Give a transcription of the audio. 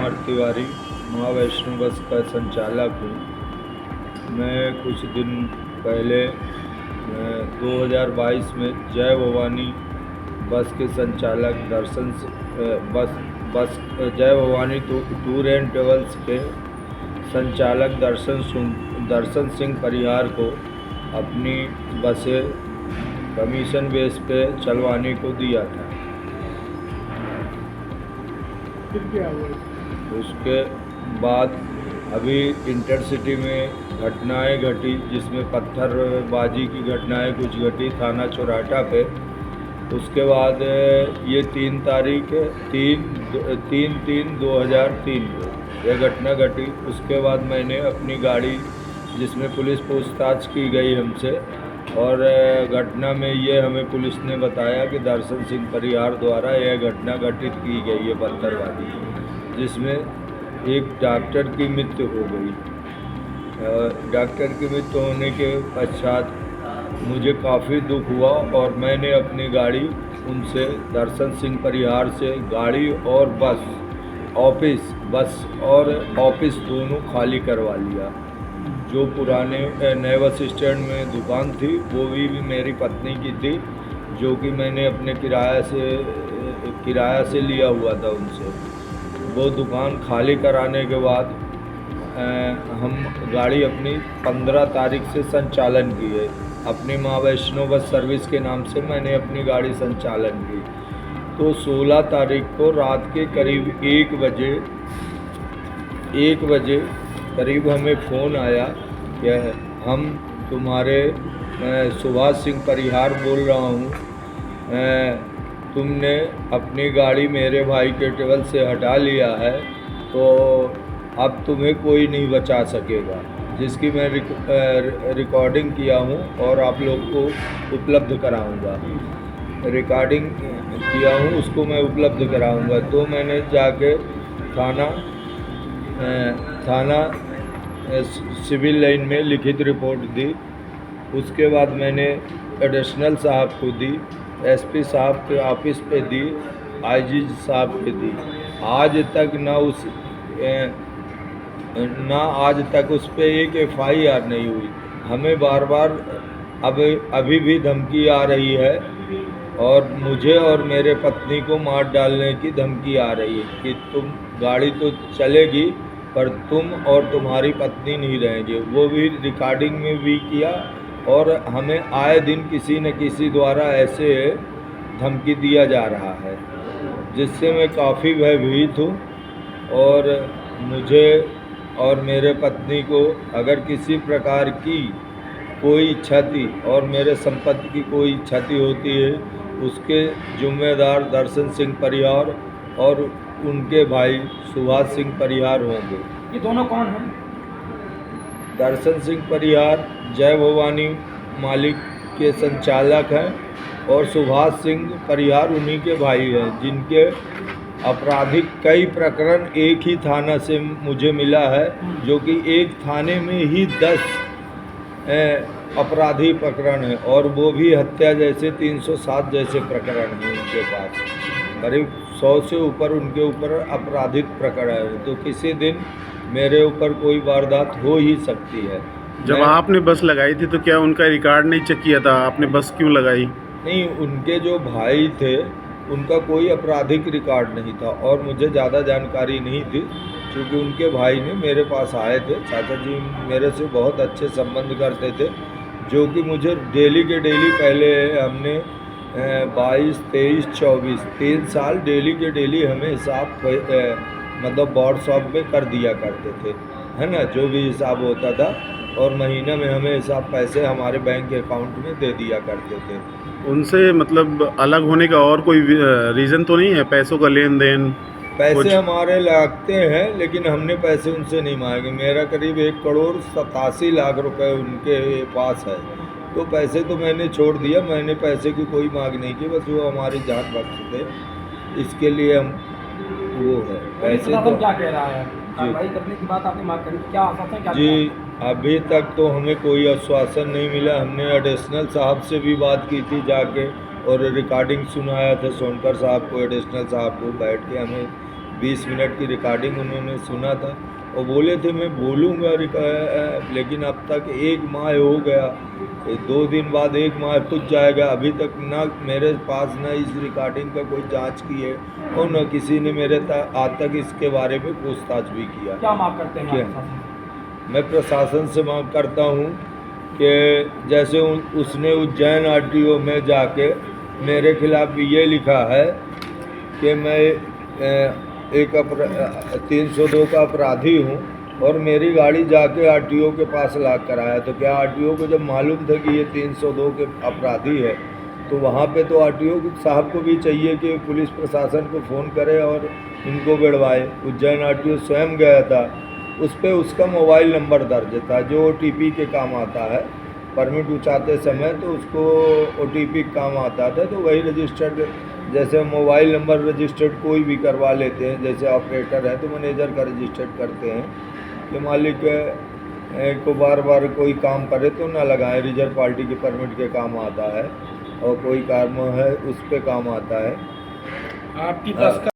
कुमार तिवारी माँ वैष्णो बस का संचालक हूँ। मैं कुछ दिन पहले 2022 में जय भवानी बस के संचालक जय भवानी टूर एंड ट्रेवल्स के संचालक दर्शन सिंह परिहार को अपनी बसें कमीशन बेस पे चलवाने को दिया था। फिर क्या हुआ? उसके बाद अभी इंटरसिटी में घटनाएं घटी, जिसमें पत्थरबाजी की घटनाएं कुछ घटी थाना चौराटा पे। उसके बाद ये 3/3/2003 को यह घटना घटी। उसके बाद मैंने अपनी गाड़ी, जिसमें पुलिस पूछताछ की गई हमसे, और घटना में ये हमें पुलिस ने बताया कि दर्शन सिंह परिहार द्वारा यह घटना घटित की गई है पत्थरबाजी, जिसमें एक डॉक्टर की मृत्यु हो गई। डॉक्टर की मृत्यु होने के पश्चात मुझे काफ़ी दुख हुआ और मैंने अपनी गाड़ी उनसे, दर्शन सिंह परिहार से, गाड़ी और बस ऑफिस दोनों खाली करवा लिया। जो पुराने नए बस स्टैंड में दुकान थी वो भी मेरी पत्नी की थी, जो कि मैंने अपने किराया से लिया हुआ था उनसे। वो दुकान खाली कराने के बाद हम गाड़ी अपनी 15 तारीख से संचालन की है। अपनी माँ वैष्णो बस सर्विस के नाम से मैंने अपनी गाड़ी संचालन की। तो 16 तारीख को रात के करीब 1 बजे करीब हमें फ़ोन आया कि हम तुम्हारे, मैं सुभाष सिंह परिहार बोल रहा हूँ, तुमने अपनी गाड़ी मेरे भाई के टेबल से हटा लिया है, तो अब तुम्हें कोई नहीं बचा सकेगा। जिसकी मैं रिकॉर्डिंग किया हूँ और आप लोग को उपलब्ध कराऊँगा। रिकॉर्डिंग किया हूँ, उसको मैं उपलब्ध कराऊँगा। तो मैंने जाके थाना सिविल लाइन में लिखित रिपोर्ट दी। उसके बाद मैंने एडिशनल साहब को दी, एसपी साहब के ऑफिस पे दी, आईजी साहब पे दी। आज तक उस पे एक FIR नहीं हुई। हमें बार बार अभी भी धमकी आ रही है और मुझे और मेरे पत्नी को मार डालने की धमकी आ रही है कि तुम, गाड़ी तो चलेगी पर तुम और तुम्हारी पत्नी नहीं रहेंगे। वो भी रिकॉर्डिंग में भी किया और हमें आए दिन किसी न किसी द्वारा ऐसे धमकी दिया जा रहा है, जिससे मैं काफ़ी भयभीत हूँ। और मुझे और मेरे पत्नी को अगर किसी प्रकार की कोई क्षति और मेरे संपत्ति की कोई क्षति होती है, उसके जिम्मेदार दर्शन सिंह परिहार और उनके भाई सुभाष सिंह परिहार होंगे। ये दोनों कौन हैं? दर्शन सिंह परिहार जय भवानी मालिक के संचालक हैं और सुभाष सिंह परिहार उन्हीं के भाई हैं, जिनके आपराधिक कई प्रकरण एक ही थाना से मुझे मिला है, जो कि एक थाने में ही 10 अपराधी प्रकरण है और वो भी हत्या जैसे 307 जैसे प्रकरण हैं उनके पास। करीब 100 से ऊपर उनके ऊपर आपराधिक प्रकरण है। तो किसी दिन मेरे ऊपर कोई वारदात हो ही सकती है। जब आपने बस लगाई थी तो क्या उनका रिकॉर्ड नहीं चेक किया था? आपने बस क्यों लगाई? नहीं, उनके जो भाई थे उनका कोई आपराधिक रिकॉर्ड नहीं था और मुझे ज़्यादा जानकारी नहीं थी, क्योंकि उनके भाई ने मेरे पास आए थे। चाचा जी मेरे से बहुत अच्छे संबंध करते थे, जो कि मुझे डेली के डेली, पहले हमने 22, 23, 24 3 साल डेली के डेली हमें हिसाब मतलब व्हाट्सएप पे कर दिया करते थे, है ना, जो भी हिसाब होता था, और महीने में हमें हिसाब पैसे हमारे बैंक अकाउंट में दे दिया करते थे। उनसे मतलब अलग होने का और कोई रीज़न तो नहीं है? पैसों का लेन देन? पैसे हमारे लगते हैं, लेकिन हमने पैसे उनसे नहीं मांगे। मेरा करीब 1,87,00,000 रुपए उनके पास है, तो पैसे तो मैंने छोड़ दिया। मैंने पैसे की कोई मांग नहीं की, बस वो हमारी जान बख्श थे, इसके लिए हम वो है। पैसे तो क्या कह रहा है? कार्रवाई करने की बात आपने मांग करी, क्या आश्वासन क्या जी, अभी तक तो हमें कोई आश्वासन नहीं मिला। हमने एडिशनल साहब से भी बात की थी जाके, और रिकॉर्डिंग सुनाया था सोनकर साहब को, एडिशनल साहब को, बैठ के हमें 20 मिनट की रिकॉर्डिंग उन्होंने सुना था और बोले थे मैं बोलूँगा लेकिन अब तक 1 माह हो गया, 2 दिन बाद 1 माह पूछ जाएगा, अभी तक ना मेरे पास ना इस रिकॉर्डिंग का कोई जांच की है और न किसी ने मेरे आज तक इसके बारे में पूछताछ भी किया। क्या मांग करते हैं क्या? आप प्रशासन से? मैं प्रशासन से मांग करता हूँ कि जैसे उसने उज्जैन आरटीओ में जाके मेरे खिलाफ ये लिखा है कि मैं एक 302 का अपराधी हूँ और मेरी गाड़ी जाके आरटीओ के पास ला कर आया, तो क्या आरटीओ को जब मालूम था कि ये 302 के अपराधी है तो वहाँ पे तो आरटीओ साहब को भी चाहिए कि पुलिस प्रशासन को फ़ोन करे और इनको भिड़वाए। उज्जैन आरटीओ स्वयं गया था, उस पर उसका मोबाइल नंबर दर्ज था जो OTP के काम आता है, परमिट उचाते समय तो उसको OTP काम आता था, तो वही रजिस्टर्ड जैसे मोबाइल नंबर रजिस्टर्ड कोई भी करवा लेते हैं, जैसे ऑपरेटर है तो मैनेजर का रजिस्टर्ड करते हैं कि मालिक को बार बार कोई काम करे तो ना लगाए, रिजर्व पार्टी के परमिट के काम आता है और कोई काम है उस पर काम आता है। आपकी